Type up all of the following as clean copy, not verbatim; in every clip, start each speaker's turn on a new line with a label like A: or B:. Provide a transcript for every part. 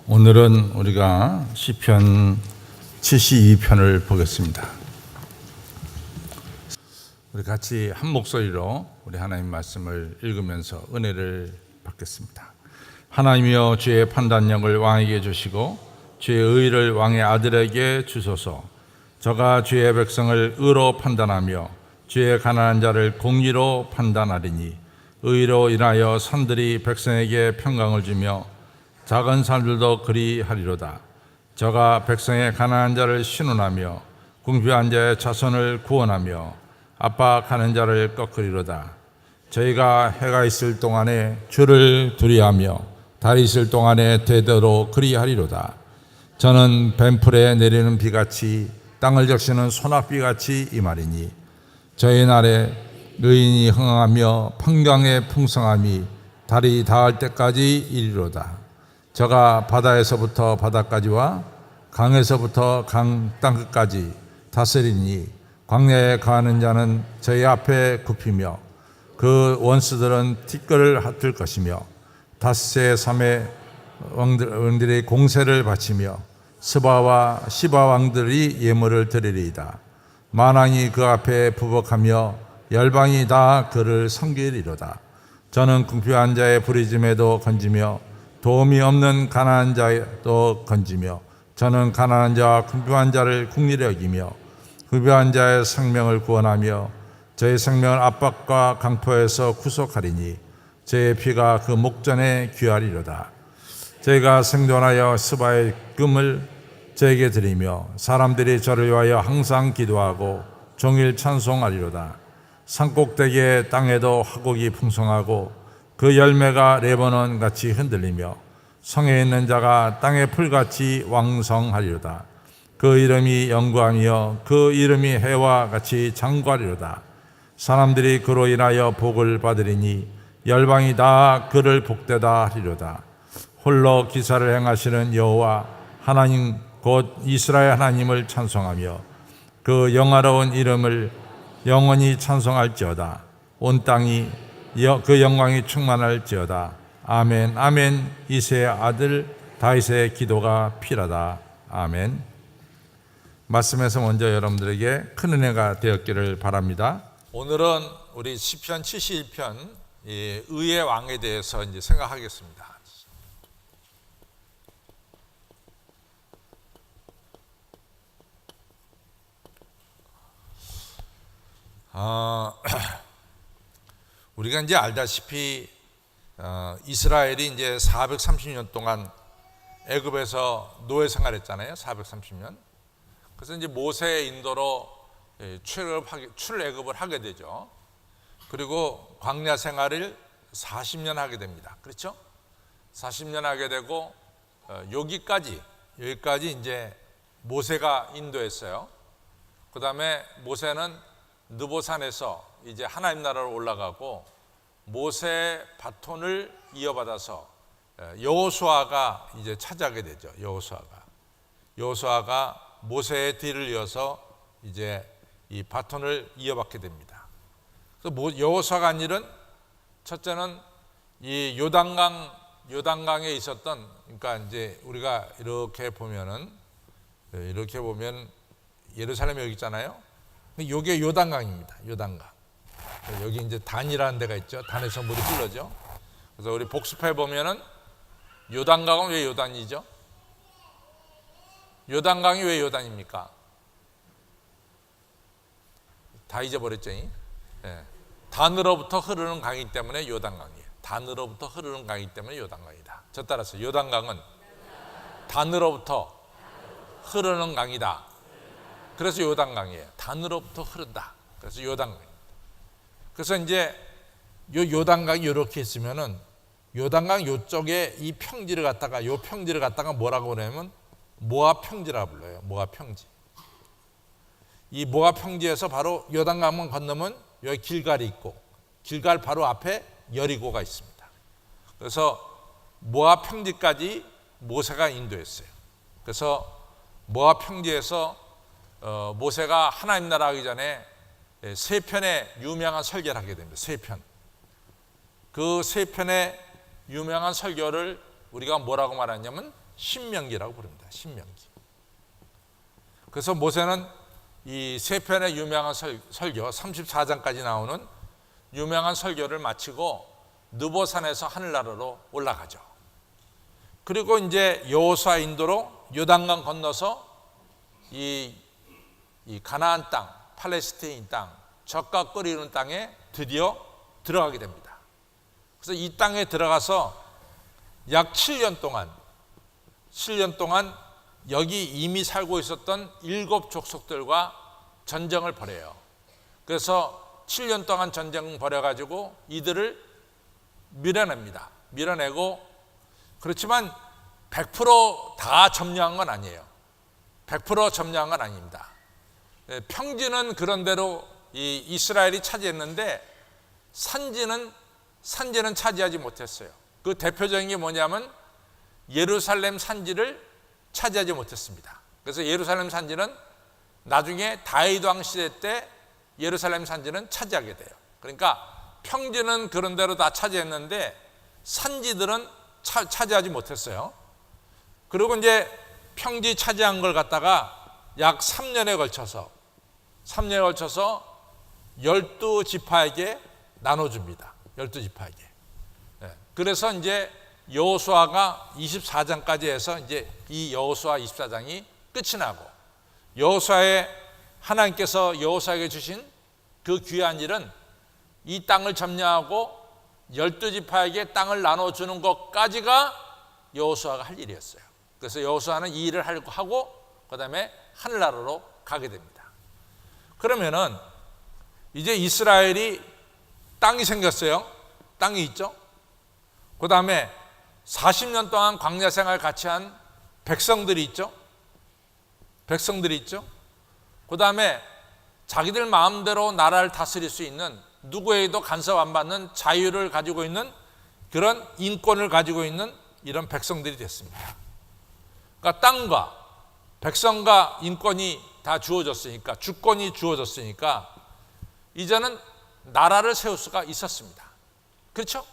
A: 오늘은 우리가 시편 72편을 보겠습니다. 우리 같이 한 목소리로 우리 하나님 말씀을 읽으면서 은혜를 받겠습니다. 하나님이여, 주의 판단력을 왕에게 주시고 주의 의를 왕의 아들에게 주소서. 저가 주의 백성을 의로 판단하며 주의 가난한 자를 공의로 판단하리니 의로 인하여 산들이 백성에게 평강을 주며 작은 산들도 그리하리로다. 저가 백성의 가난한 자를 신원하며 궁핍한 자의 자손을 구원하며 압박하는 자를 꺾으리로다. 저희가 해가 있을 동안에 주를 두려워하며 달이 있을 동안에 대대로 그리하리로다. 저는 뱀풀에 내리는 비같이 땅을 적시는 소낙비같이 이 말이니 저희 날에 의인이 흥하며 평강의 풍성함이 달이 닿을 때까지 이르리로다. 저가 바다에서부터 바다까지와 강에서부터 강 땅끝까지 다스리니 광야에 거하는 자는 저희 앞에 굽히며 그 원수들은 티끌을 핫들 것이며 닷새 삼의 왕들이 공세를 바치며 스바와 시바 왕들이 예물을 드리리이다. 만왕이 그 앞에 부복하며 열방이 다 그를 섬기리로다. 저는 궁핍한 자의 부르짖음에도 건지며 도움이 없는 가난한 자도 건지며 저는 가난한 자와 궁핍한 자를 긍휼히 여기며 궁핍한 자의 생명을 구원하며 저의 생명을 압박과 강포에서 구속하리니 저의 피가 그 목전에 귀하리로다. 저희가 생존하여 스바의 금을 저에게 드리며 사람들이 저를 위하여 항상 기도하고 종일 찬송하리로다. 산꼭대기의 땅에도 화곡이 풍성하고 그 열매가 레바논 같이 흔들리며 성에 있는 자가 땅의 풀같이 왕성하리로다. 그 이름이 영광이여 그 이름이 해와 같이 장구하리로다. 사람들이 그로 인하여 복을 받으리니 열방이 다 그를 복되다 하리로다. 홀로 기사를 행하시는 여호와 하나님 곧 이스라엘 하나님을 찬송하며 그 영화로운 이름을 영원히 찬송할지어다. 온 땅이 그 영광이 충만할지어다. 아멘. 아멘. 이새의 아들 다윗의 기도가 필하다. 아멘. 말씀에서 먼저 여러분들에게 큰 은혜가 되었기를 바랍니다. 오늘은 우리 시편 71편 의의 왕에 대해서 이제 생각하겠습니다. 우리가 이제 알다시피 이스라엘이 이제 430년 동안 애굽에서 노예 생활했잖아요. 430년. 그래서 이제 모세의 인도로 출애굽을 하게 되죠. 그리고 광야 생활을 40년 하게 됩니다. 그렇죠? 40년 하게 되고 여기까지 이제 모세가 인도했어요. 그 다음에 모세는 느보산에서 이제 하나님 나라로 올라가고 모세의 바톤을 이어받아서 여호수아가 이제 차지하게 되죠. 여호수아가 모세의 뒤를 이어서 이제 이 바톤을 이어받게 됩니다. 그래서 여호수아가 한 일은 첫째는 이 요단강에 있었던, 그러니까 이제 우리가 이렇게 보면 예루살렘이 여기 있잖아요. 이게 요단강입니다. 요단강. 여기 이제 단이라는 데가 있죠. 단에서 물이 흘러죠. 그래서 우리 복습해 보면은 요단강은 왜 요단이죠? 요단강이 왜 요단입니까? 다 잊어버렸죠. 네. 단으로부터 흐르는 강이기 때문에 요단강이에요. 단으로부터 흐르는 강이기 때문에 요단강이다. 저 따라서 요단강은 단으로부터 흐르는 강이다. 그래서 요단강이에요. 단으로부터 흐른다. 그래서 요단강. 그래서 이제 요단강이 이렇게 있으면은 요단강 요쪽에 이 평지를 갖다가 뭐라고 그러냐면 모압 평지라고 불러요. 모압 평지. 이 모압 평지에서 바로 요단강만 건너면 여기 길갈이 있고 길갈 바로 앞에 여리고가 있습니다. 그래서 모압 평지까지 모세가 인도했어요. 그래서 모압 평지에서 모세가 하나님 나라 하기 전에 세 편의 유명한 설교를 하게 됩니다. 세 편. 그 세 편의 유명한 설교를 우리가 뭐라고 말하냐면 신명기라고 부릅니다. 신명기. 그래서 모세는 이 세 편의 유명한 설교 34장까지 나오는 유명한 설교를 마치고 느보산에서 하늘나라로 올라가죠. 그리고 이제 여호수아 인도로 요단강 건너서 이 가나안 땅, 팔레스타인 땅, 젖과 꿀이 흐르는 땅에 드디어 들어가게 됩니다. 그래서 이 땅에 들어가서 약 7년 동안 여기 이미 살고 있었던 7 족속들과 전쟁을 벌여요. 그래서 7년 동안 전쟁 벌여가지고 이들을 밀어냅니다. 밀어내고, 그렇지만 100% 점령한 건 아니에요. 100% 점령한 건 아닙니다. 평지는 그런대로 이 이스라엘이 차지했는데 산지는 차지하지 못했어요. 그 대표적인 게 뭐냐면 예루살렘 산지를 차지하지 못했습니다. 그래서 예루살렘 산지는 나중에 다윗 왕 시대 때 예루살렘 산지는 차지하게 돼요. 그러니까 평지는 그런 대로 다 차지했는데 산지들은 차지하지 못했어요. 그리고 이제 평지 차지한 걸 갖다가 약 3년에 걸쳐서 12지파에게 나눠줍니다. 12지파에게. 그래서 이제 여호수아가 24장까지 해서 이제 이 여호수아 24장이 끝이 나고, 하나님께서 여호수아에게 주신 그 귀한 일은 이 땅을 점령하고 12지파에게 땅을 나눠주는 것까지가 여호수아가 할 일이었어요. 그래서 여호수아는 이 일을 하고 그 다음에 하늘나라로 가게 됩니다. 그러면은 이제 이스라엘이 땅이 생겼어요. 땅이 있죠. 그 다음에 40년 동안 광야 생활 같이 한 백성들이 있죠. 그 다음에 자기들 마음대로 나라를 다스릴 수 있는, 누구에게도 간섭 안 받는 자유를 가지고 있는 그런 인권을 가지고 있는 이런 백성들이 됐습니다. 그러니까 땅과 백성과 인권이 다 주어졌으니까, 주권이 주어졌으니까 이제는 나라를 세울 수가 있었습니다. 그렇죠?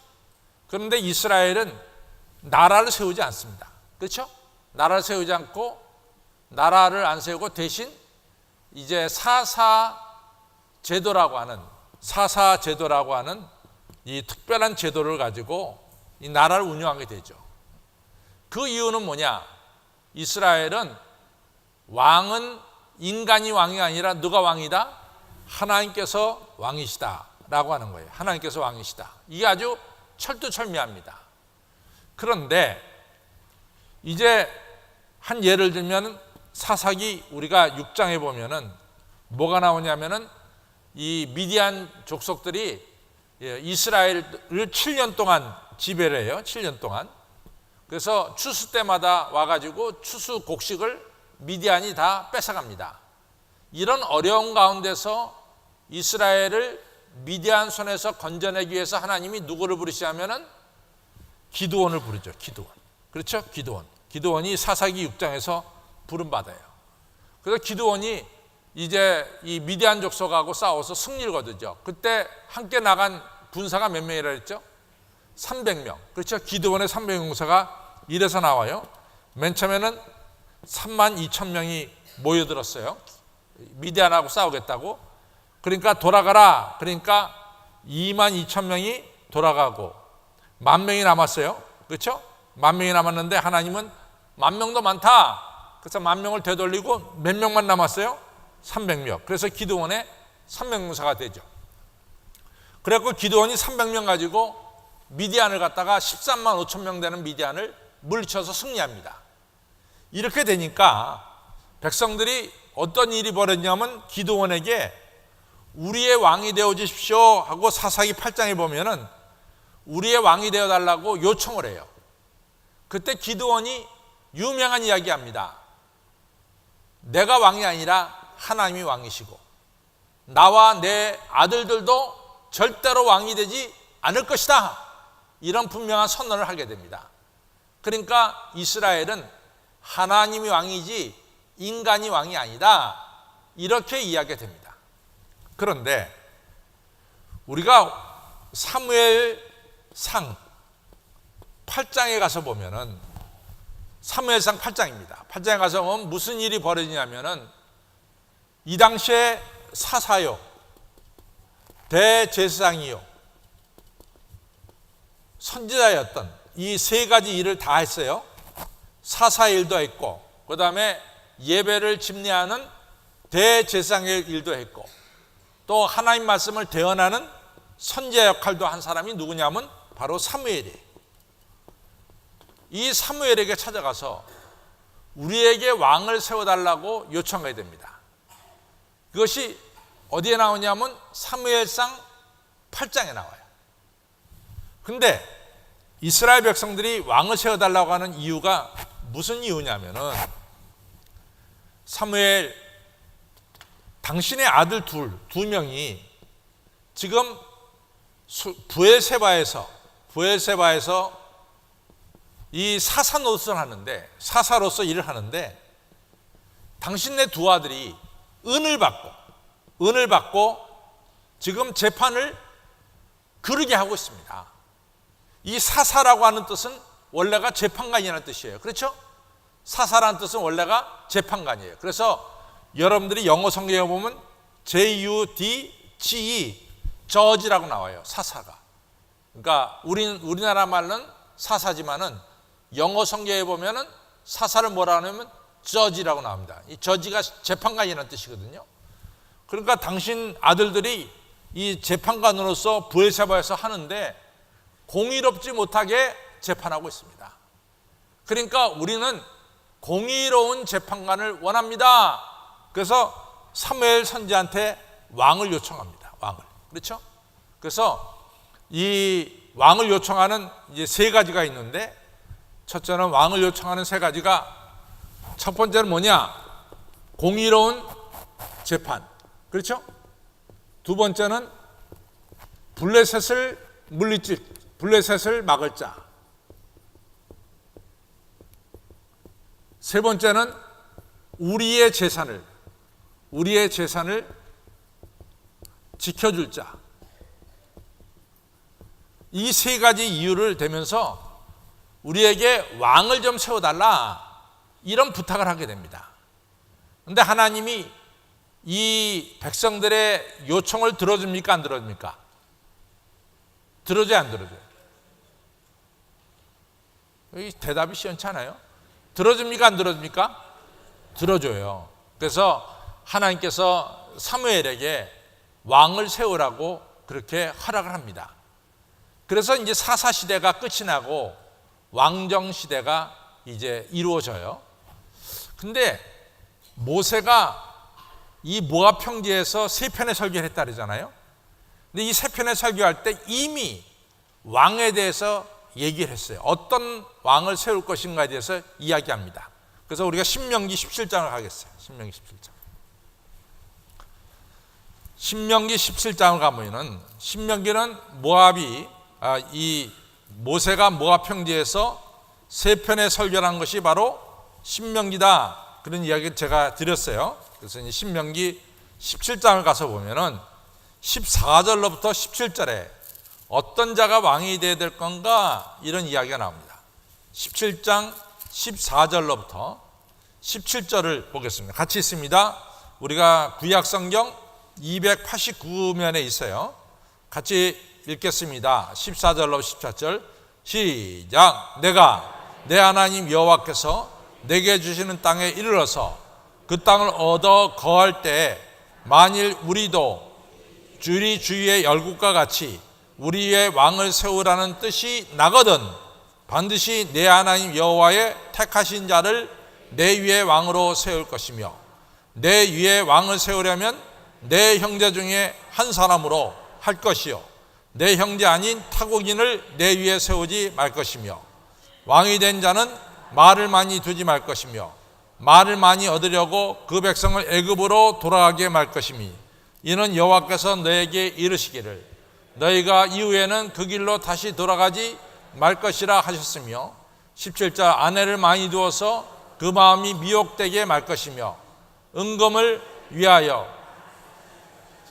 A: 그런데 이스라엘은 나라를 세우지 않습니다. 그렇죠? 나라를 세우지 않고, 나라를 안 세우고 대신 이제 사사 제도라고 하는 이 특별한 제도를 가지고 이 나라를 운영하게 되죠. 그 이유는 뭐냐? 이스라엘은 왕은 인간이 왕이 아니라 누가 왕이다? 하나님께서 왕이시다 라고 하는 거예요. 하나님께서 왕이시다. 이게 아주 철두철미합니다. 그런데 이제 한 예를 들면 사사기 우리가 6장에 보면은 뭐가 나오냐면은 이 미디안 족속들이 이스라엘을 7년 동안 지배를 해요. 7년 동안. 그래서 추수 때마다 와가지고 추수 곡식을 미디안이 다 뺏어갑니다. 이런 어려운 가운데서 이스라엘을 미디안 손에서 건져내기 위해서 하나님이 누구를 부르시냐면은 기드온을 부르죠. 기드온. 그렇죠? 기드온이 사사기 6장에서 부름받아요. 그래서 기드온이 이제 이 미디안 족속하고 싸워서 승리를 거두죠. 그때 함께 나간 군사가 몇 명이라 했죠? 300명. 그렇죠? 기드온의 300명사가 이래서 나와요. 맨 처음에는 32,000명이 모여들었어요. 미디안하고 싸우겠다고. 그러니까 돌아가라. 그러니까 22,000명이 돌아가고 10,000명이 남았어요. 그렇죠? 10,000명이 남았는데 하나님은 10,000명도 많다. 그래서 10,000명을 되돌리고 몇 명만 남았어요? 300명. 그래서 기드온의 300명사가 되죠. 그래갖고 기드온이 300명 가지고 미디안을 갖다가 13만 5천 명 되는 미디안을 물리쳐서 승리합니다. 이렇게 되니까 백성들이 어떤 일이 벌어졌냐면 기드온에게 우리의 왕이 되어 주십시오 하고 사사기 8장에 보면은 우리의 왕이 되어 달라고 요청을 해요. 그때 기드온이 유명한 이야기 합니다. 내가 왕이 아니라 하나님이 왕이시고 나와 내 아들들도 절대로 왕이 되지 않을 것이다. 이런 분명한 선언을 하게 됩니다. 그러니까 이스라엘은 하나님이 왕이지 인간이 왕이 아니다. 이렇게 이야기가 됩니다. 그런데 우리가 사무엘상 8장에 가서 보면은 사무엘상 8장입니다. 8장에 가서 보면 무슨 일이 벌어지냐면은 이 당시에 사사요, 대제사장이요, 선지자였던 이 세 가지 일을 다 했어요. 사사 일도 했고, 그 다음에 예배를 집례하는 대제사장의 일도 했고, 또 하나님 말씀을 대언하는 선지자 역할도 한 사람이 누구냐면 바로 사무엘이에요. 이 사무엘에게 찾아가서 우리에게 왕을 세워달라고 요청하게 됩니다. 그것이 어디에 나오냐면 사무엘상 8장에 나와요. 근데 이스라엘 백성들이 왕을 세워달라고 하는 이유가 무슨 이유냐면은 사무엘 당신의 아들 두 명이 지금 부엘세바에서 이 사사 노릇을 하는데, 사사로서 일을 하는데, 당신네 두 아들이 은을 받고 지금 재판을 그르게 하고 있습니다. 이 사사라고 하는 뜻은 원래가 재판관이라는 뜻이에요. 그렇죠? 사사라는 뜻은 원래가 재판관이에요. 그래서 여러분들이 영어 성경에 보면 J-U-D-G-E, 저지라고 나와요. 사사가. 그러니까 우리나라 말은 사사지만은 영어 성경에 보면은 사사를 뭐라 하냐면 저지라고 나옵니다. 이 저지가 재판관이라는 뜻이거든요. 그러니까 당신 아들들이 이 재판관으로서 부엘세바에서 하는데 공의롭지 못하게 재판하고 있습니다. 그러니까 우리는 공의로운 재판관을 원합니다. 그래서 사무엘 선지자한테 왕을 요청합니다. 왕을. 그렇죠? 그래서 이 왕을 요청하는 이제 세 가지가 있는데, 첫째는 왕을 요청하는 세 가지가, 첫 번째는 뭐냐? 공의로운 재판. 그렇죠? 두 번째는 블레셋을 막을 자. 세 번째는 우리의 재산을 지켜줄 자. 이 세 가지 이유를 대면서 우리에게 왕을 좀 세워달라, 이런 부탁을 하게 됩니다. 그런데 하나님이 이 백성들의 요청을 들어줍니까? 안 들어줍니까? 들어줘요, 안 들어줘요? 이 대답이 시원치 않아요? 들어줍니까? 안 들어줍니까? 들어줘요. 그래서 하나님께서 사무엘에게 왕을 세우라고 그렇게 허락을 합니다. 그래서 이제 사사 시대가 끝이 나고 왕정 시대가 이제 이루어져요. 근데 모세가 이 모압 평지에서 세 편의 설교를 했다 그러잖아요. 근데 이 세 편의 설교할 때 이미 왕에 대해서 얘기를 했어요. 어떤 왕을 세울 것인가에 대해서 이야기합니다. 그래서 우리가 신명기 17장을 가겠어요. 신명기 17장을 가보면은, 신명기는 모압이 이 모세가 모압 평지에서 세 편의 설교를 한 것이 바로 신명기다, 그런 이야기를 제가 드렸어요. 그래서 이제 신명기 17장을 가서 보면은 14절로부터 17절에 어떤 자가 왕이 되어야 될 건가, 이런 이야기가 나옵니다. 17장 14절로부터 17절을 보겠습니다. 같이 있습니다. 우리가 구약성경 289면에 있어요. 같이 읽겠습니다. 14절로 14절 시작. 내가 내 하나님 여호와께서 내게 주시는 땅에 이르러서 그 땅을 얻어 거할 때, 만일 우리도 주리 주위의 열국과 같이 우리의 왕을 세우라는 뜻이 나거든 반드시 내 하나님 여호와의 택하신 자를 내 위에 왕으로 세울 것이며, 내 위에 왕을 세우려면 내 형제 중에 한 사람으로 할 것이요 내 형제 아닌 타국인을 내 위에 세우지 말 것이며, 왕이 된 자는 말을 많이 두지 말 것이며, 말을 많이 얻으려고 그 백성을 애굽으로 돌아가게 말 것이니, 이는 여호와께서 너에게 이르시기를 너희가 이후에는 그 길로 다시 돌아가지 말 것이라 하셨으며, 17절 아내를 많이 두어서 그 마음이 미혹되게 말 것이며, 은금을 위하여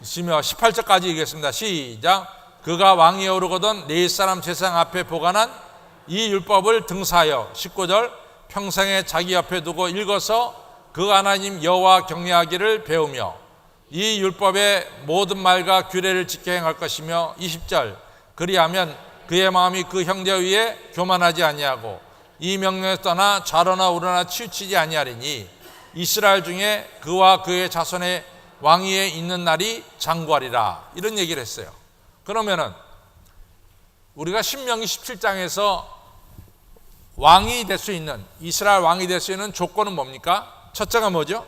A: 18절까지 읽겠습니다. 시작. 그가 왕위에 오르거든 네 사람 제사장 앞에 보관한 이 율법을 등사하여 19절 평생에 자기 옆에 두고 읽어서 그 하나님 여호와 경외하기를 배우며 이 율법의 모든 말과 규례를 지켜 행할 것이며 20절 그리하면 그의 마음이 그 형제 위에 교만하지 아니하고 이 명령에 떠나 좌로나 우로나 치우치지 아니하리니 이스라엘 중에 그와 그의 자손의 왕위에 있는 날이 장구하리라. 이런 얘기를 했어요. 그러면은 우리가 신명기 17장에서 왕이 될 수 있는, 이스라엘 왕이 될 수 있는 조건은 뭡니까? 첫째가 뭐죠?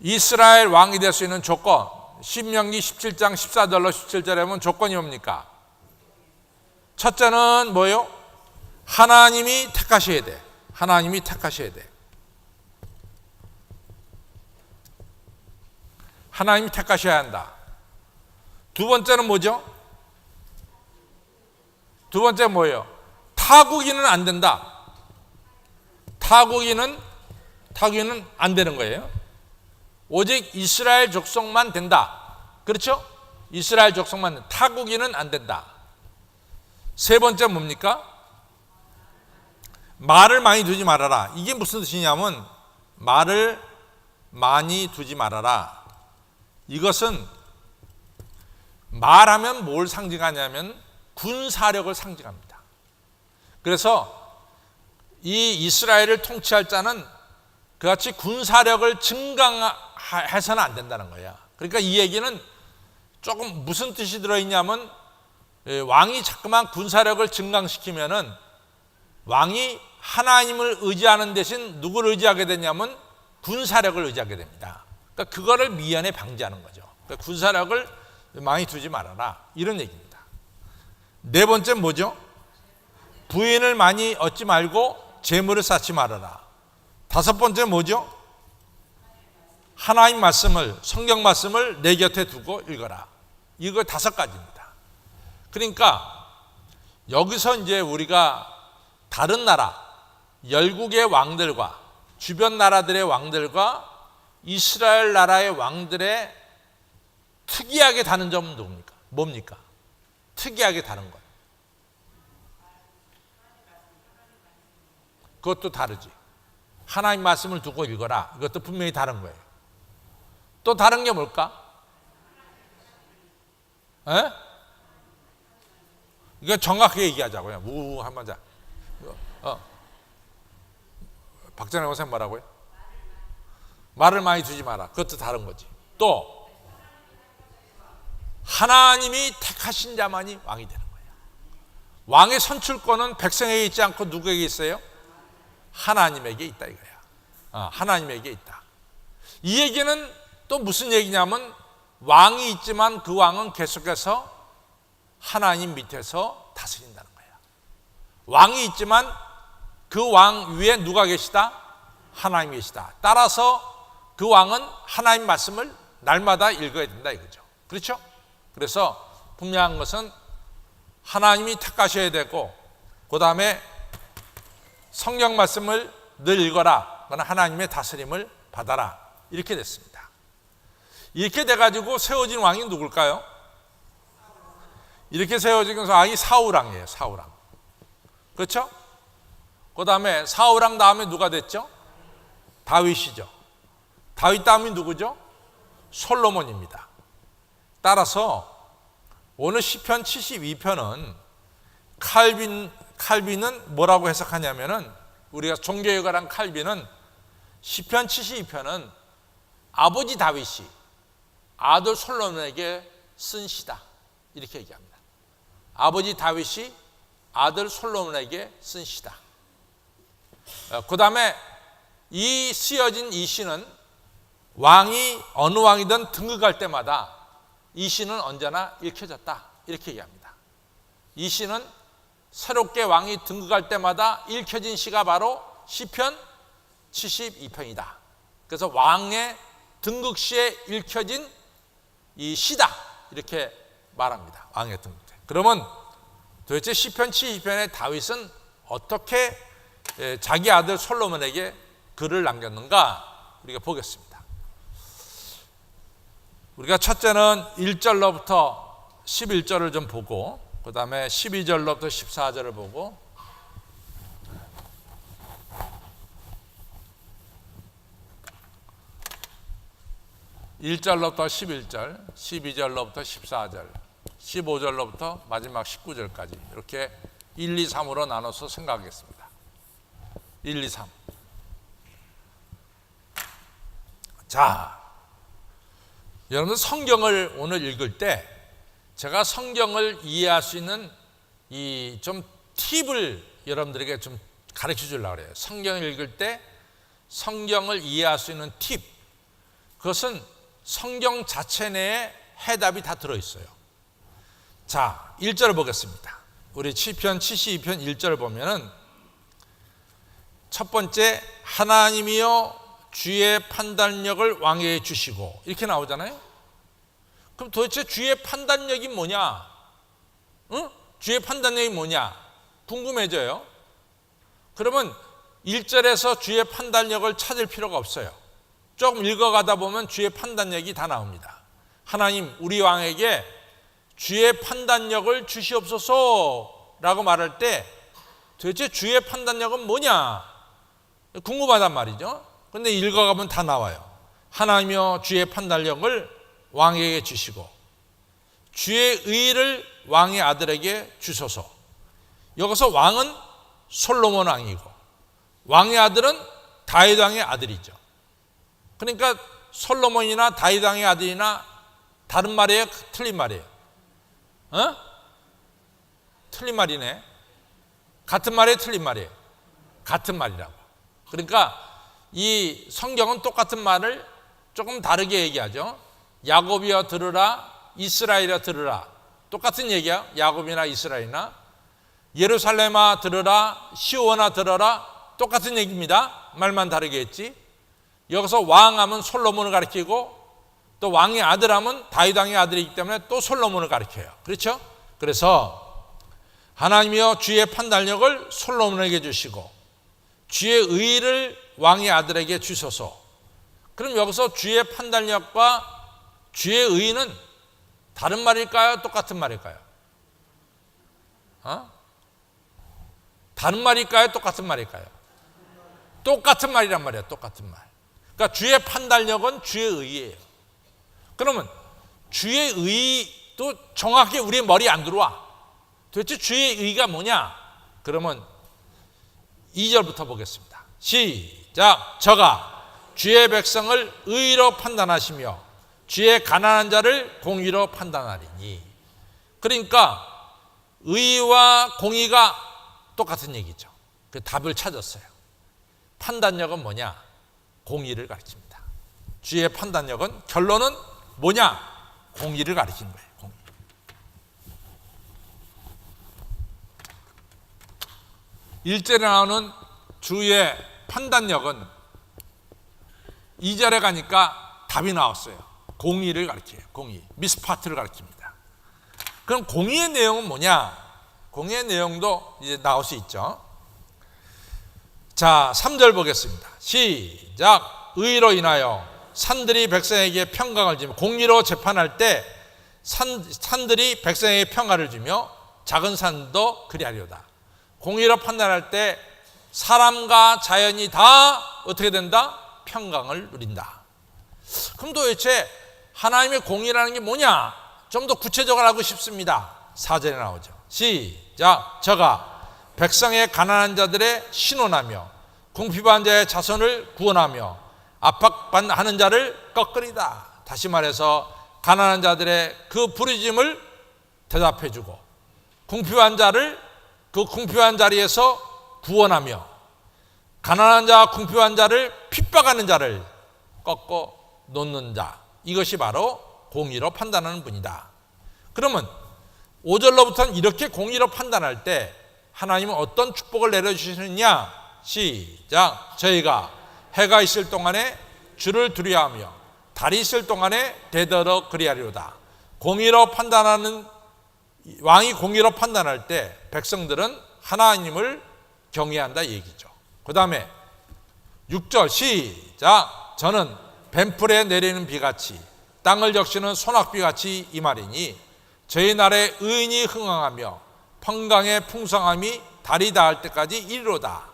A: 이스라엘 왕이 될 수 있는 조건, 신명기 17장 14절로 17절에 보면 조건이 뭡니까? 첫째는 뭐예요? 하나님이 택하셔야 돼. 하나님이 택하셔야 돼. 하나님이 택하셔야 한다. 두 번째는 뭐죠? 두 번째 뭐예요? 타국인은 안 된다. 타국인은 안 되는 거예요. 오직 이스라엘 족속만 된다. 그렇죠? 이스라엘 족속만, 타국인은 안 된다. 세 번째 뭡니까? 말을 많이 두지 말아라. 이게 무슨 뜻이냐면 말을 많이 두지 말아라. 이것은 말하면 뭘 상징하냐면 군사력을 상징합니다. 그래서 이 이스라엘을 통치할 자는 그같이 군사력을 증강해서는 안 된다는 거야. 그러니까 이 얘기는 조금 무슨 뜻이 들어있냐면 왕이 자꾸만 군사력을 증강시키면은 왕이 하나님을 의지하는 대신 누구를 의지하게 되냐면 군사력을 의지하게 됩니다. 그러니까 그거를 미연에 방지하는 거죠. 그러니까 군사력을 많이 두지 말아라. 이런 얘기입니다. 네 번째 뭐죠? 부인을 많이 얻지 말고 재물을 쌓지 말아라. 다섯 번째 뭐죠? 하나님 말씀을, 성경 말씀을 내 곁에 두고 읽어라. 이거 다섯 가지입니다. 그러니까 여기서 이제 우리가 다른 나라, 열국의 왕들과 주변 나라들의 왕들과 이스라엘 나라의 왕들의 특이하게 다른 점은 뭡니까? 특이하게 다른 것. 그것도 다르지. 하나님 말씀을 두고 읽어라. 이것도 분명히 다른 거예요. 또 다른 게 뭘까? 에? 이거 정확하게 얘기하자고요. 우 한번 자. 박전혜 선생님 뭐라고요? 말을 많이 두지 마라. 그것도 다른 거지. 또 하나님이 택하신 자만이 왕이 되는 거예요. 왕의 선출권은 백성에게 있지 않고 누구에게 있어요? 하나님에게 있다 이거야. 하나님에게 있다. 이 얘기는 또 무슨 얘기냐면 왕이 있지만 그 왕은 계속해서 하나님 밑에서 다스린다는 거야. 왕이 있지만 그 왕 위에 누가 계시다? 하나님이 계시다. 따라서 그 왕은 하나님 말씀을 날마다 읽어야 된다 이거죠. 그렇죠? 그래서 분명한 것은 하나님이 택하셔야 되고, 그 다음에 성경 말씀을 늘 읽어라. 그건 하나님의 다스림을 받아라. 이렇게 됐습니다. 이렇게 돼가지고 세워진 왕이 누굴까요? 이렇게 세워진 왕이 사울왕이에요. 사울왕. 그렇죠? 그 다음에 사울왕 다음에 누가 됐죠? 다윗이죠. 다윗 다음이 누구죠? 솔로몬입니다. 따라서 오늘 시편 72편은 칼빈은 뭐라고 해석하냐면은, 우리가 종교에 관한 칼빈은 시편 72편은 아버지 다윗이 아들 솔로몬에게 쓴 시다 이렇게 얘기합니다. 아버지 다윗이 아들 솔로몬에게 쓴 시다. 그 다음에 이 쓰여진 이 시는 왕이 어느 왕이든 등극할 때마다 이 시는 언제나 읽혀졌다 이렇게 얘기합니다. 이 시는 새롭게 왕이 등극할 때마다 읽혀진 시가 바로 시편 72편이다. 그래서 왕의 등극 시에 읽혀진 이 시다 이렇게 말합니다. 왕의 등극. 그러면 도대체 시편 72편의 다윗은 어떻게 자기 아들 솔로몬에게 글을 남겼는가 우리가 보겠습니다. 우리가 첫째는 1절로부터 11절을 좀 보고, 그 그 다음에 12절로부터 14절을 보고 1절로부터 11절, 12절로부터 14절, 15절로부터 마지막 19절까지 이렇게 1, 2, 3으로 나눠서 생각하겠습니다. 1, 2, 3. 자, 여러분 성경을 오늘 읽을 때 제가 성경을 이해할 수 있는 이 좀 팁을 여러분들에게 좀 가르쳐 주려고 그래요. 성경을 읽을 때 성경을 이해할 수 있는 팁. 그것은 성경 자체 내에 해답이 다 들어있어요. 자, 1절을 보겠습니다. 우리 시편 72편 1절을 보면은 첫 번째, 하나님이여 주의 판단력을 왕에게 주시고 이렇게 나오잖아요. 그럼 도대체 주의 판단력이 뭐냐? 응? 주의 판단력이 뭐냐? 궁금해져요. 그러면 1절에서 주의 판단력을 찾을 필요가 없어요. 조금 읽어가다 보면 주의 판단력이 다 나옵니다. 하나님, 우리 왕에게 주의 판단력을 주시옵소서라고 말할 때 도대체 주의 판단력은 뭐냐? 궁금하단 말이죠. 그런데 읽어가면 다 나와요. 하나님이여 주의 판단력을 왕에게 주시고 주의 의를 왕의 아들에게 주소서. 여기서 왕은 솔로몬 왕이고 왕의 아들은 다윗 왕의 아들이죠. 그러니까 솔로몬이나 다윗 왕의 아들이나 다른 말이에요? 틀린 말이에요? 틀린 말이네. 같은 말이에요? 틀린 말이에요? 같은 말이라고. 그러니까 이 성경은 똑같은 말을 조금 다르게 얘기하죠. 야곱이여 들으라, 이스라엘이여 들으라. 똑같은 얘기야. 야곱이나 이스라엘이나. 예루살렘아 들으라, 시온아 들어라. 똑같은 얘기입니다. 말만 다르게 했지. 여기서 왕하면 솔로몬을 가리키고 또 왕의 아들하면 다윗 왕의 아들이기 때문에 또 솔로몬을 가리켜요. 그렇죠? 그래서 하나님이여 주의 판단력을 솔로몬에게 주시고 주의 의를 왕의 아들에게 주소서. 그럼 여기서 주의 판단력과 주의 의는 다른 말일까요? 똑같은 말일까요? 다른 말일까요? 똑같은 말일까요? 똑같은 말이란 말이에요. 똑같은 말. 그러니까 주의 판단력은 주의 의예요. 그러면 주의 의도 정확히 우리의 머리에 안 들어와. 도대체 주의 의가 뭐냐? 그러면 2절부터 보겠습니다. 시작. 저가 주의 백성을 의로 판단하시며 주의 가난한 자를 공의로 판단하리니. 그러니까 의와 공의가 똑같은 얘기죠. 그 답을 찾았어요. 판단력은 뭐냐? 공의를 가르칩니다. 주의 판단력은 결론은 뭐냐? 공의를 가르치는 거예요. 공의. 일절에 나오는 주의 판단력은 2절에 가니까 답이 나왔어요. 공의를 가르쳐요. 공의. 미스파트를 가르칩니다. 그럼 공의의 내용은 뭐냐? 공의의 내용도 이제 나올 수 있죠. 자, 3절 보겠습니다. 시작. 의로 인하여 산들이 백성에게 평강을 주며, 공의로 재판할 때 산들이 백성에게 평화를 주며 작은 산도 그리하리로다. 공의로 판단할 때 사람과 자연이 다 어떻게 된다? 평강을 누린다. 그럼 도대체 하나님의 공의라는 게 뭐냐? 좀 더 구체적으로 알고 싶습니다. 4절에 나오죠. 시작. 저가 백성의 가난한 자들의 신원하며 궁핍한 자의 자손을 구원하며 압박하는 자를 꺾으리다. 다시 말해서 가난한 자들의 그 부르짖음을 대답해주고 궁핍한 자를 그 궁핍한 자리에서 구원하며 가난한 자와 궁핍한 자를 핍박하는 자를 꺾어 놓는 자. 이것이 바로 공의로 판단하는 분이다. 그러면 5절로부터는 이렇게 공의로 판단할 때 하나님은 어떤 축복을 내려주시느냐? 시작. 저희가 해가 있을 동안에 주를 두려워하며 달이 있을 동안에 대더러 그리하리로다. 공의로 판단하는 왕이 공의로 판단할 때 백성들은 하나님을 경외한다 얘기죠. 그 다음에 6절 시작. 저는 뱀풀에 내리는 비같이 땅을 적시는 소낙비같이 이 말이니 저희 나라의 의인이 흥왕하며 평강의 풍성함이 달이 닿을 때까지 이르로다.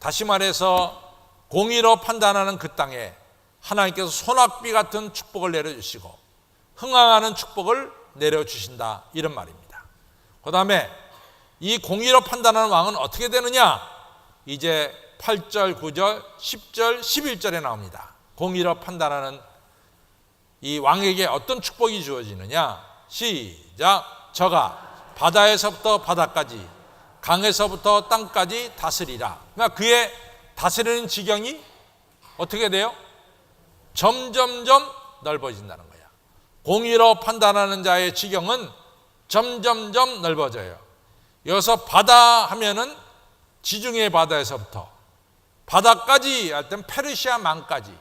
A: 다시 말해서 공의로 판단하는 그 땅에 하나님께서 소낙비 같은 축복을 내려주시고 흥왕하는 축복을 내려주신다, 이런 말입니다. 그 다음에 이 공의로 판단하는 왕은 어떻게 되느냐? 이제 8절, 9절, 10절, 11절에 나옵니다. 공의로 판단하는 이 왕에게 어떤 축복이 주어지느냐? 시작. 저가 바다에서부터 바다까지 강에서부터 땅까지 다스리라. 그러니까 그의 다스리는 지경이 어떻게 돼요? 점점점 넓어진다는 거야. 공의로 판단하는 자의 지경은 점점점 넓어져요. 여기서 바다 하면은 지중해 바다에서부터 바다까지 할 땐 페르시아 만까지,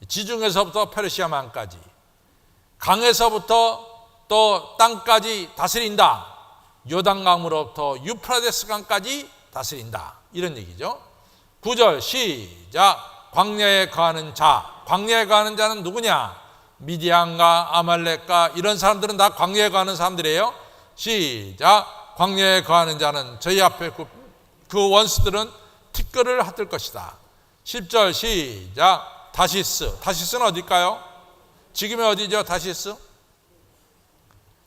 A: 지중해에서부터 페르시아 만까지, 강에서부터 또 땅까지 다스린다. 요단강으로부터 유프라데스 강까지 다스린다, 이런 얘기죠. 9절 시작. 광야에 거하는 자. 광야에 거하는 자는 누구냐? 미디안과 아말렉과 이런 사람들은 다 광야에 거하는 사람들이에요. 시작. 광야에 거하는 자는 저희 앞에 그 원수들은 티끌을 핫을 것이다. 10절 시작. 다시스. 다시스는 어딜까요? 지금의 어디죠? 다시스?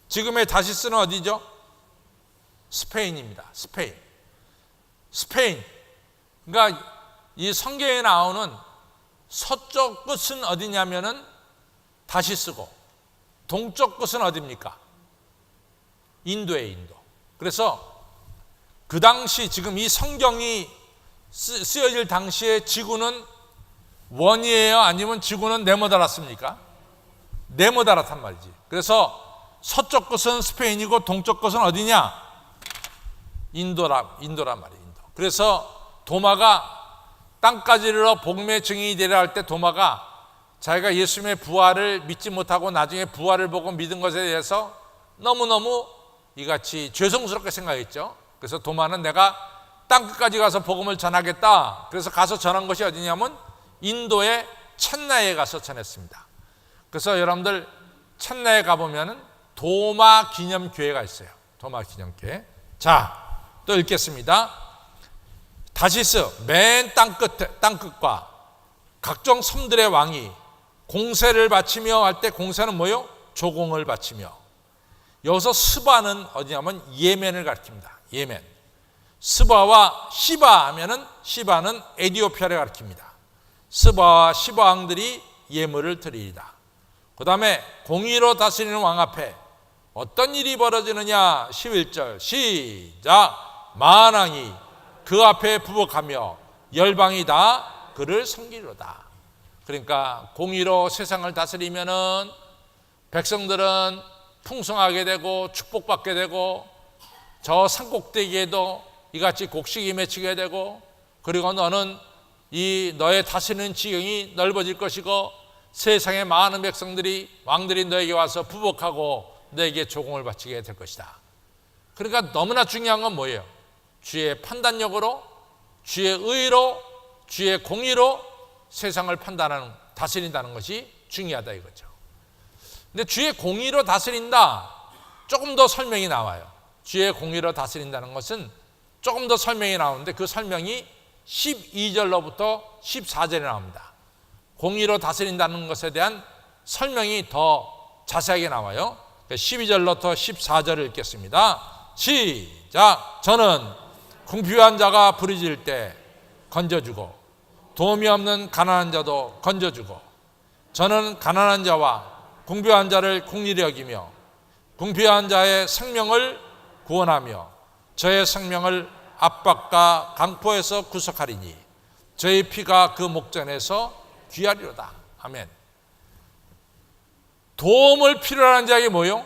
A: 지금의 다시스는 어디죠? 스페인입니다. 스페인. 그러니까 이 성경에 나오는 서쪽 끝은 어디냐면은 다시스고, 동쪽 끝은 어디입니까? 인도예요, 인도. 그래서 그 당시 지금 이 성경이 쓰여질 당시에 지구는 원이에요? 아니면 지구는 네모 달았습니까? 네모 달았단 말이지. 그래서 서쪽 끝은 스페인이고 동쪽 끝은 어디냐? 인도란 말이에요. 인도. 그래서 도마가 땅까지 이르러 복음의 증인이 되려 할 때 도마가 자기가 예수님의 부활을 믿지 못하고 나중에 부활을 보고 믿은 것에 대해서 너무너무 이같이 죄송스럽게 생각했죠. 그래서 도마는 내가 땅끝까지 가서 복음을 전하겠다. 그래서 가서 전한 것이 어디냐면 인도의 첸나이에 가서 전했습니다. 그래서 여러분들 첸나이에 가보면은 도마 기념교회가 있어요. 도마 기념교회. 자, 또 읽겠습니다. 다시스 맨 땅끝과 각종 섬들의 왕이 공세를 바치며 할 때, 공세는 뭐요? 조공을 바치며. 여기서 스바는 어디냐면 예멘을 가리킵니다. 예멘. 스바와 시바 하면은 시바는 에티오피아를 가리킵니다. 스바와 시바 왕들이 예물을 드리리다. 그 다음에 공의로 다스리는 왕 앞에 어떤 일이 벌어지느냐? 11절 시작. 만왕이 그 앞에 부복하며 열방이 다 그를 섬기리로다. 그러니까 공의로 세상을 다스리면은 백성들은 풍성하게 되고 축복받게 되고 저 산꼭대기에도 이같이 곡식이 맺히게 되고, 그리고 너는 이 너의 다스리는 지경이 넓어질 것이고 세상의 많은 백성들이 왕들이 너에게 와서 부복하고 너에게 조공을 바치게 될 것이다. 그러니까 너무나 중요한 건 뭐예요? 주의 판단력으로, 주의 의로, 주의 공의로 세상을 판단하는, 다스린다는 것이 중요하다 이거죠. 근데 주의 공의로 다스린다, 조금 더 설명이 나와요. 주의 공의로 다스린다는 것은 조금 더 설명이 나오는데 그 설명이 12절로부터 14절에 나옵니다. 공의로 다스린다는 것에 대한 설명이 더 자세하게 나와요. 12절로부터 14절을 읽겠습니다. 시작. 저는 궁핍한 자가 부르짖을 때 건져주고 도움이 없는 가난한 자도 건져주고, 저는 가난한 자와 궁핍한 자를 긍휼히 여기며 궁핍한 자의 생명을 구원하며 저의 생명을 압박과 강포에서 구속하리니 저의 피가 그 목전에서 귀하리로다. 아멘. 도움을 필요로 하는 자에게 뭐요?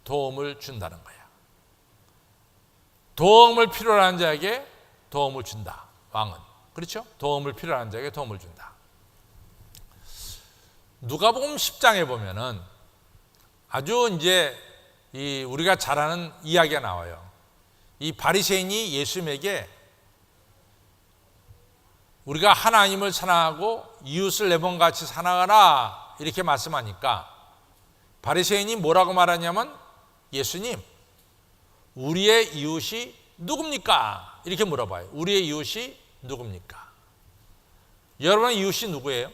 A: 도움을 준다는 거야. 도움을 필요로 하는 자에게 도움을 준다. 왕은. 그렇죠? 도움을 필요로 하는 자에게 도움을 준다. 누가복음 10장에 보면은 아주 이제 우리가 잘 아는 이야기가 나와요. 이 바리새인이 예수님에게 우리가 하나님을 사랑하고 이웃을 내 몸같이 사랑하라 이렇게 말씀하니까 바리새인이 뭐라고 말하냐면 예수님, 우리의 이웃이 누굽니까? 이렇게 물어봐요. 우리의 이웃이 누굽니까? 여러분의 이웃이 누구예요?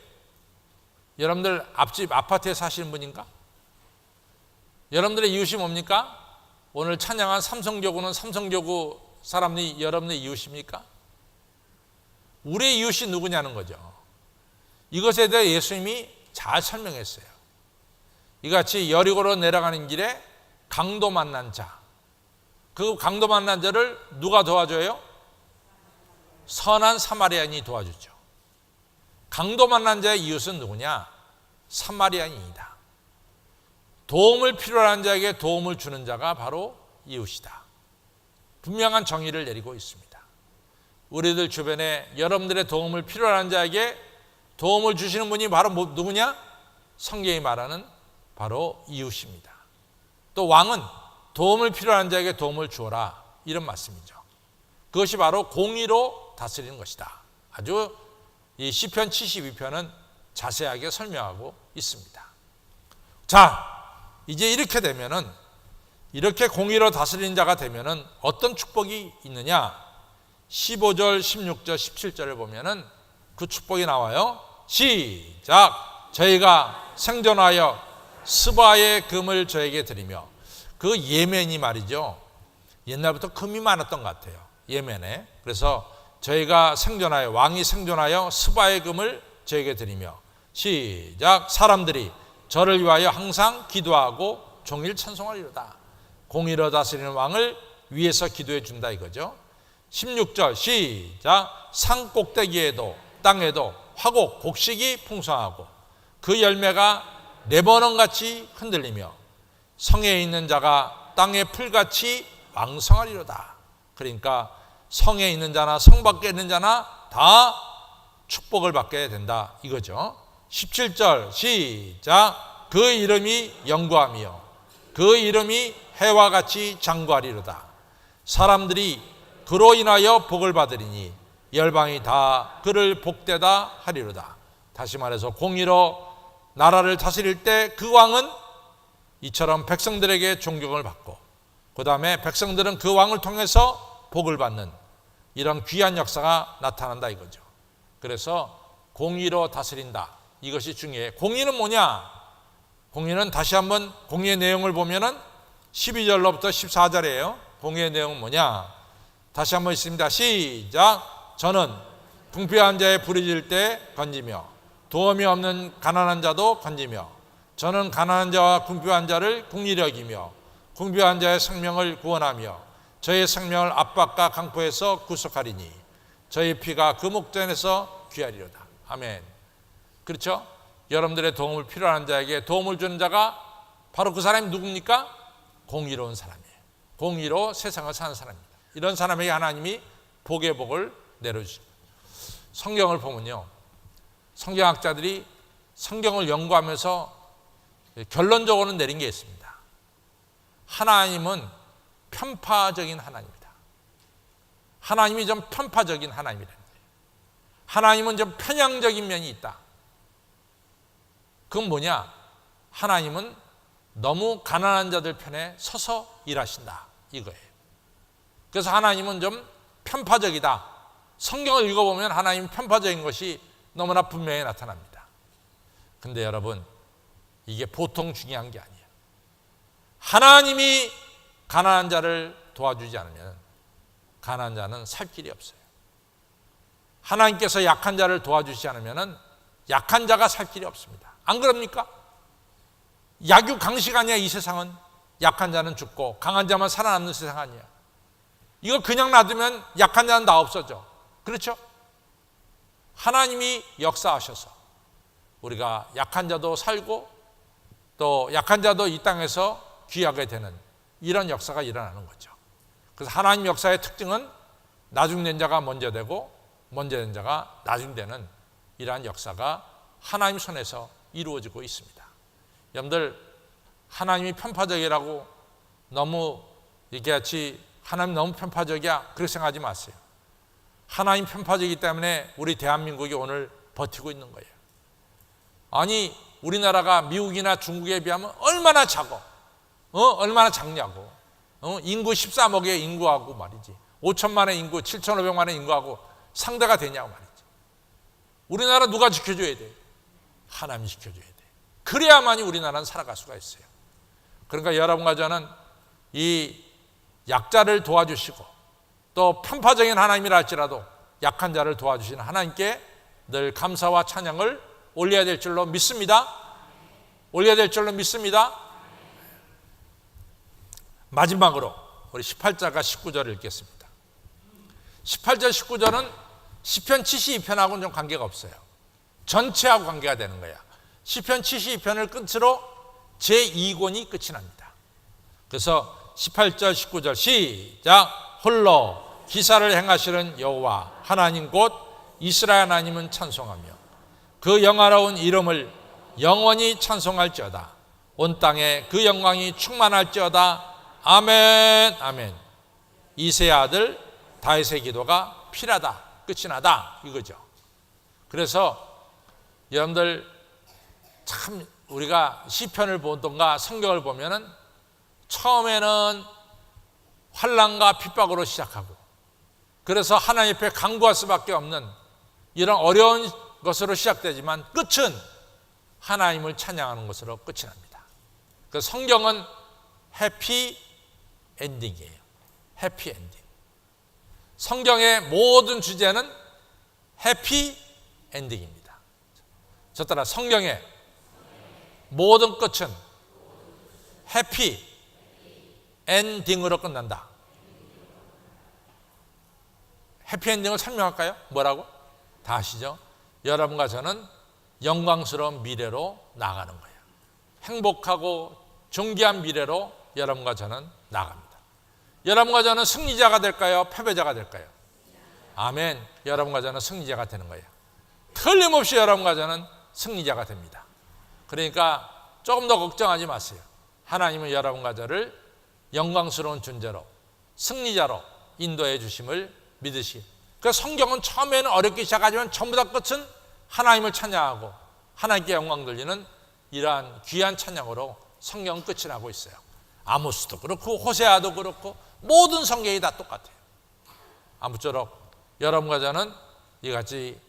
A: 여러분들 앞집 아파트에 사시는 분인가? 여러분들의 이웃이 뭡니까? 오늘 찬양한 삼성교구는 삼성교구 사람이 여러분의 이웃입니까? 우리의 이웃이 누구냐는 거죠. 이것에 대해 예수님이 잘 설명했어요. 이같이 여리고로 내려가는 길에 강도 만난 자, 그 강도 만난 자를 누가 도와줘요? 선한 사마리아인이 도와주죠. 강도 만난 자의 이웃은 누구냐? 사마리아인이다. 도움을 필요로 하는 자에게 도움을 주는 자가 바로 이웃이다. 분명한 정의를 내리고 있습니다. 우리들 주변에 여러분들의 도움을 필요로 하는 자에게 도움을 주시는 분이 바로 누구냐? 성경이 말하는 바로 이웃입니다. 또 왕은 도움을 필요한 자에게 도움을 주어라, 이런 말씀이죠. 그것이 바로 공의로 다스리는 것이다. 아주 이 시편 72편은 자세하게 설명하고 있습니다. 자, 이제 이렇게 되면은, 이렇게 공의로 다스리는 자가 되면은 어떤 축복이 있느냐? 15절, 16절, 17절을 보면은 그 축복이 나와요. 시작! 저희가 생존하여 스바의 금을 저에게 드리며, 그 예멘이 말이죠. 옛날부터 금이 많았던 것 같아요. 예멘에. 그래서 저희가 생존하여, 왕이 생존하여 스바의 금을 저에게 드리며, 시작! 사람들이 저를 위하여 항상 기도하고 종일 찬송하리로다. 공의로 다스리는 왕을 위해서 기도해 준다 이거죠. 16절 시작! 산 꼭대기에도 땅에도 화곡 곡식이 풍성하고 그 열매가 레바논같이 흔들리며 성에 있는 자가 땅의 풀같이 왕성하리로다. 그러니까 성에 있는 자나 성 밖에 있는 자나 다 축복을 받게 된다 이거죠. 17절 시작! 그 이름이 영구하며 그 이름이 해와 같이 장구하리로다. 사람들이 그로 인하여 복을 받으리니 열방이 다 그를 복되다 하리로다. 다시 말해서 공의로 나라를 다스릴 때 그 왕은 이처럼 백성들에게 존경을 받고, 그 다음에 백성들은 그 왕을 통해서 복을 받는 이런 귀한 역사가 나타난다 이거죠. 그래서 공의로 다스린다, 이것이 중요해요. 공의는 뭐냐? 공의는 다시 한번 공의의 내용을 보면은 12절로부터 14절이에요. 공의의 내용은 뭐냐? 다시 한번 있습니다. 시작! 저는 궁핍한 자의 부르짖을 때 건지며 도움이 없는 가난한 자도 건지며, 저는 가난한 자와 궁핍한 자를 긍휼히 여기며 궁핍한 자의 생명을 구원하며 저의 생명을 압박과 강포에서 구속하리니 저의 피가 그 목전에서 귀하리로다. 아멘. 그렇죠? 여러분들의 도움을 필요한 자에게 도움을 주는 자가 바로 그 사람이 누굽니까? 공의로운 사람이에요. 공의로 세상을 사는 사람입니다. 이런 사람에게 하나님이 복의 복을 내려주십니다. 성경을 보면요, 성경학자들이 성경을 연구하면서 결론적으로는 내린 게 있습니다. 하나님은 편파적인 하나님이다. 하나님이 좀 편파적인 하나님이라는 거예요. 하나님은 좀 편향적인 면이 있다. 그건 뭐냐? 하나님은 너무 가난한 자들 편에 서서 일하신다 이거예요. 그래서 하나님은 좀 편파적이다. 성경을 읽어보면 하나님 편파적인 것이 너무나 분명히 나타납니다. 근데 여러분, 이게 보통 중요한 게 아니에요. 하나님이 가난한 자를 도와주지 않으면 가난한 자는 살 길이 없어요. 하나님께서 약한 자를 도와주지 않으면 약한 자가 살 길이 없습니다. 안 그럽니까? 약육강식 아니야 이 세상은. 약한 자는 죽고 강한 자만 살아남는 세상 아니야. 이거 그냥 놔두면 약한 자는 다 없어져. 그렇죠? 하나님이 역사하셔서 우리가 약한 자도 살고 또 약한 자도 이 땅에서 귀하게 되는 이런 역사가 일어나는 거죠. 그래서 하나님 역사의 특징은 나중된 자가 먼저 되고 먼저 된 자가 나중되는 이러한 역사가 하나님 손에서 이루어지고 있습니다. 여러분들, 하나님이 편파적이라고 너무 얘기하지, 하나님 너무 편파적이야 그렇게 생각하지 마세요. 하나님 편파적이기 때문에 우리 대한민국이 오늘 버티고 있는 거예요. 아니, 우리나라가 미국이나 중국에 비하면 얼마나 작아.
B: 얼마나 작냐고. 인구 13억의 인구하고 말이지. 5천만의 인구, 7,500만의 인구하고 상대가 되냐고 말이지. 우리나라 누가 지켜줘야 돼? 하나님이 지켜줘야 돼. 그래야만이 우리나라는 살아갈 수가 있어요. 그러니까 여러분과 저는 이 약자를 도와주시고 또 편파적인 하나님이라 할지라도 약한 자를 도와주시는 하나님께 늘 감사와 찬양을 올려야 될 줄로 믿습니다. 올려야 될 줄로 믿습니다. 마지막으로 우리 18절과 19절을 읽겠습니다. 18절 19절은 시편 72편하고는 좀 관계가 없어요. 전체하고 관계가 되는 거야. 시편 72편을 끝으로 제2권이 끝이 납니다. 그래서 18절 19절 시작. 홀로 기사를 행하시는 여호와 하나님 곧 이스라엘 하나님은 찬송하며 그 영화로운 이름을 영원히 찬송할지어다. 온 땅에 그 영광이 충만할지어다. 아멘 아멘. 이새의 아들 다윗의 기도가 필하다. 끝이 나다 이거죠. 그래서 여러분들 참 우리가 시편을 보던가 성경을 보면은 처음에는 환난과 핍박으로 시작하고 그래서 하나님 앞에 간구할 수밖에 없는 이런 어려운 것으로 시작되지만 끝은 하나님을 찬양하는 것으로 끝이 납니다. 그 성경은 해피 엔딩이에요. 해피 엔딩. 성경의 모든 주제는 해피 엔딩입니다. 저 따라 성경의 모든 끝은 해피 엔딩으로 끝난다. 해피엔딩을 설명할까요? 뭐라고? 다 아시죠? 여러분과 저는 영광스러운 미래로 나가는 거예요. 행복하고 존귀한 미래로 여러분과 저는 나갑니다. 여러분과 저는 승리자가 될까요? 패배자가 될까요? 아멘. 여러분과 저는 승리자가 되는 거예요. 틀림없이 여러분과 저는 승리자가 됩니다. 그러니까 조금 더 걱정하지 마세요. 하나님은 여러분과 저를 영광스러운 존재로 승리자로 인도해 주심을 믿으시. 그 성경은 처음에는 어렵게 시작하지만 전부 다 끝은 하나님을 찬양하고 하나님께 영광 돌리는 이러한 귀한 찬양으로 성경은 끝이 나고 있어요. 아모스도 그렇고 호세아도 그렇고 모든 성경이 다 똑같아요. 아무쪼록 여러분과 저는 이같이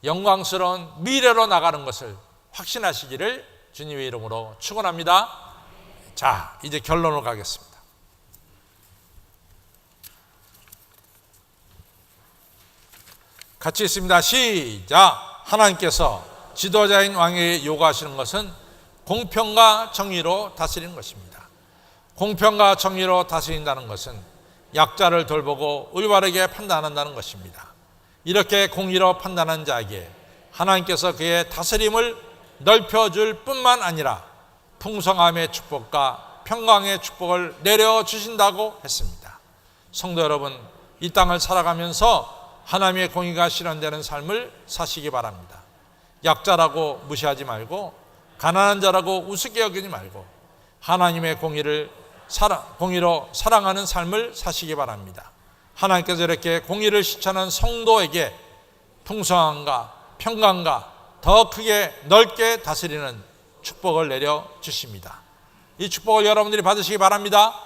B: 영광스러운 미래로 나가는 것을 확신하시기를 주님의 이름으로 축원합니다. 자, 이제 결론으로 가겠습니다. 같이 있습니다. 시작. 하나님께서 지도자인 왕에게 요구하시는 것은 공평과 정의로 다스리는 것입니다. 공평과 정의로 다스린다는 것은 약자를 돌보고 올바르게 판단한다는 것입니다. 이렇게 공의로 판단한 자에게 하나님께서 그의 다스림을 넓혀줄 뿐만 아니라 풍성함의 축복과 평강의 축복을 내려주신다고 했습니다. 성도 여러분, 이 땅을 살아가면서 하나님의 공의가 실현되는 삶을 사시기 바랍니다. 약자라고 무시하지 말고 가난한 자라고 우습게 여기지 말고 하나님의 공의로 사랑하는 삶을 사시기 바랍니다. 하나님께서 이렇게 공의를 실천하는 성도에게 풍성함과 평강과 더 크게 넓게 다스리는 축복을 내려주십니다. 이 축복을 여러분들이 받으시기 바랍니다.